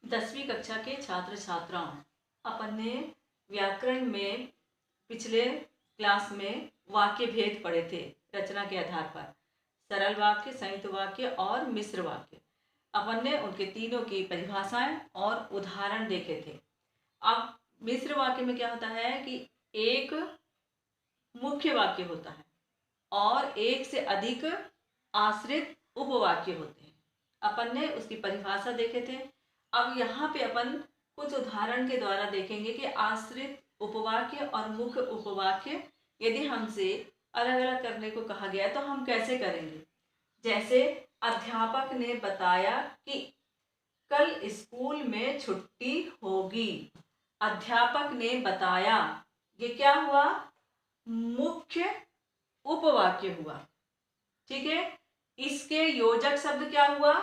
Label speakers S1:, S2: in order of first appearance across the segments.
S1: 10वीं कक्षा के छात्र छात्राओं, अपन ने व्याकरण में पिछले क्लास में वाक्य भेद पढ़े थे। रचना के आधार पर सरल वाक्य, संयुक्त वाक्य और मिश्र वाक्य। अपन ने उनके तीनों की परिभाषाएं और उदाहरण देखे थे। अब मिश्र वाक्य में क्या होता है कि एक मुख्य वाक्य होता है और एक से अधिक आश्रित उपवाक्य होते हैं। अपन ने उसकी परिभाषा देखे थे। अब यहाँ पे अपन कुछ उदाहरण के द्वारा देखेंगे कि आश्रित उपवाक्य और मुख्य उपवाक्य यदि हमसे अलग अलग करने को कहा गया तो हम कैसे करेंगे। जैसे अध्यापक ने बताया कि कल स्कूल में छुट्टी होगी। अध्यापक ने बताया, ये क्या हुआ? मुख्य उपवाक्य हुआ। ठीक है। इसके योजक शब्द क्या हुआ?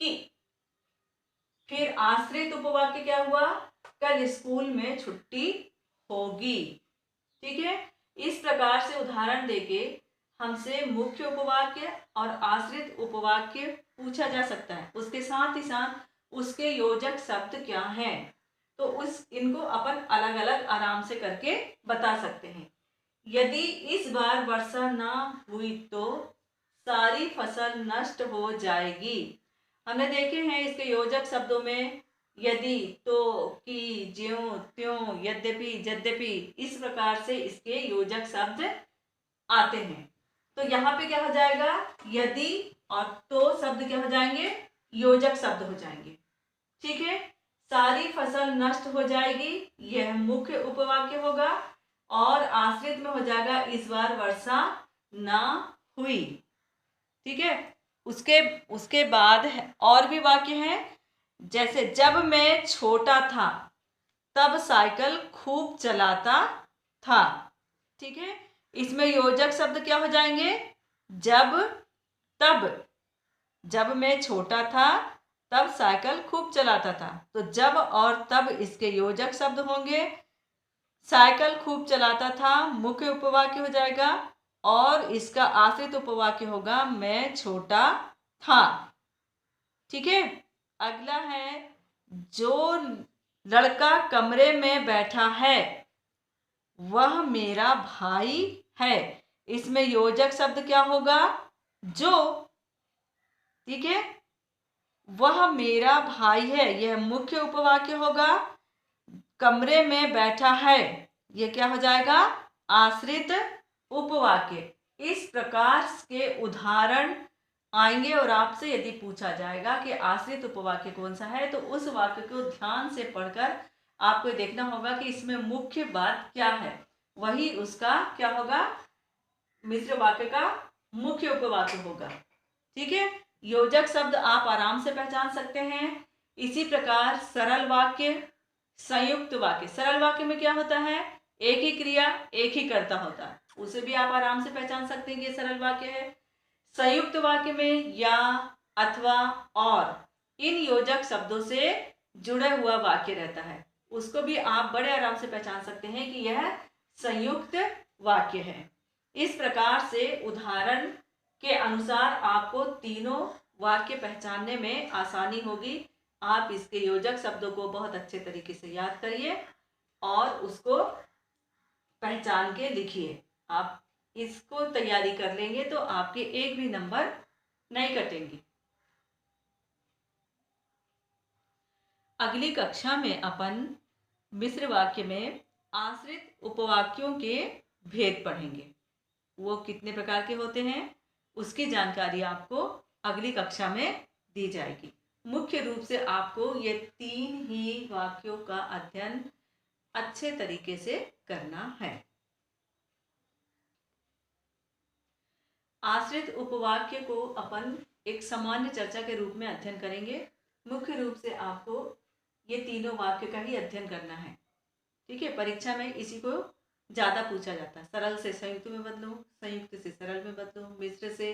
S1: कि। फिर आश्रित उपवाक्य क्या हुआ? कल स्कूल में छुट्टी होगी। ठीक है। इस प्रकार से उदाहरण देके हमसे मुख्य उपवाक्य और आश्रित उपवाक्य पूछा जा सकता है। उसके साथ ही साथ उसके योजक शब्द क्या हैं, तो इनको अपन अलग अलग आराम से करके बता सकते हैं। यदि इस बार वर्षा ना हुई तो सारी फसल नष्ट हो जाएगी। हमने देखे हैं इसके योजक शब्दों में यदि, तो, कि, ज्यों, त्यों, यद्यपि, यद्यपि, इस प्रकार से इसके योजक शब्द आते हैं। तो यहाँ पे क्या हो जाएगा? यदि और तो शब्द क्या हो जाएंगे? योजक शब्द हो जाएंगे। ठीक है। सारी फसल नष्ट हो जाएगी, यह मुख्य उपवाक्य होगा और आश्रित में हो जाएगा इस बार वर्षा ना हुई। ठीक है। उसके बाद और भी वाक्य हैं। जैसे जब मैं छोटा था तब साइकिल खूब चलाता था। ठीक है। इसमें योजक शब्द क्या हो जाएंगे? जब, तब। जब मैं छोटा था तब साइकिल खूब चलाता था, तो जब और तब इसके योजक शब्द होंगे। साइकिल खूब चलाता था मुख्य उपवाक्य हो जाएगा और इसका आश्रित उपवाक्य होगा मैं छोटा था। ठीक है। अगला है, जो लड़का कमरे में बैठा है वह मेरा भाई है। इसमें योजक शब्द क्या होगा? जो। ठीक है। वह मेरा भाई है, यह मुख्य उपवाक्य होगा। कमरे में बैठा है, यह क्या हो जाएगा? आश्रित उपवाक्य। इस प्रकार के उदाहरण आएंगे और आपसे यदि पूछा जाएगा कि आश्रित उपवाक्य कौन सा है, तो उस वाक्य को ध्यान से पढ़कर आपको देखना होगा कि इसमें मुख्य बात क्या है। वही उसका क्या होगा? मिश्र वाक्य का मुख्य उपवाक्य होगा। ठीक है। योजक शब्द आप आराम से पहचान सकते हैं। इसी प्रकार सरल वाक्य, संयुक्त वाक्य। सरल वाक्य में क्या होता है? एक ही क्रिया एक ही कर्ता होता है, उसे भी आप आराम से पहचान सकते हैं कि सरल वाक्य है। संयुक्त वाक्य में या, अथवा, और इन योजक शब्दों से जुड़ा हुआ वाक्य रहता है, उसको भी आप बड़े आराम से पहचान सकते हैं कि यह संयुक्त वाक्य है। इस प्रकार से उदाहरण के अनुसार आपको तीनों वाक्य पहचानने में आसानी होगी। आप इसके योजक शब्दों को बहुत अच्छे तरीके से याद करिए और उसको पहचान के लिखिए। आप इसको तैयारी कर लेंगे तो आपके एक भी नंबर नहीं कटेंगे। अगली कक्षा में अपन मिश्र वाक्य में आश्रित उपवाक्यों के भेद पढ़ेंगे। वो कितने प्रकार के होते हैं उसकी जानकारी आपको अगली कक्षा में दी जाएगी। मुख्य रूप से आपको ये 3 ही वाक्यों का अध्ययन अच्छे तरीके से करना है। आश्रित उपवाक्य को अपन एक सामान्य चर्चा के रूप में अध्ययन करेंगे। मुख्य रूप से आपको ये तीनों वाक्य का ही अध्ययन करना है। ठीक है। परीक्षा में इसी को ज़्यादा पूछा जाता है। सरल से संयुक्त में बदलो, संयुक्त से सरल में बदलो, मिश्र से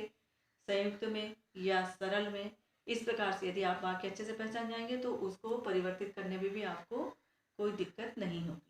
S1: संयुक्त में या सरल में। इस प्रकार से यदि आप वाक्य अच्छे से पहचान जाएंगे तो उसको परिवर्तित करने में भी आपको कोई दिक्कत नहीं होगी।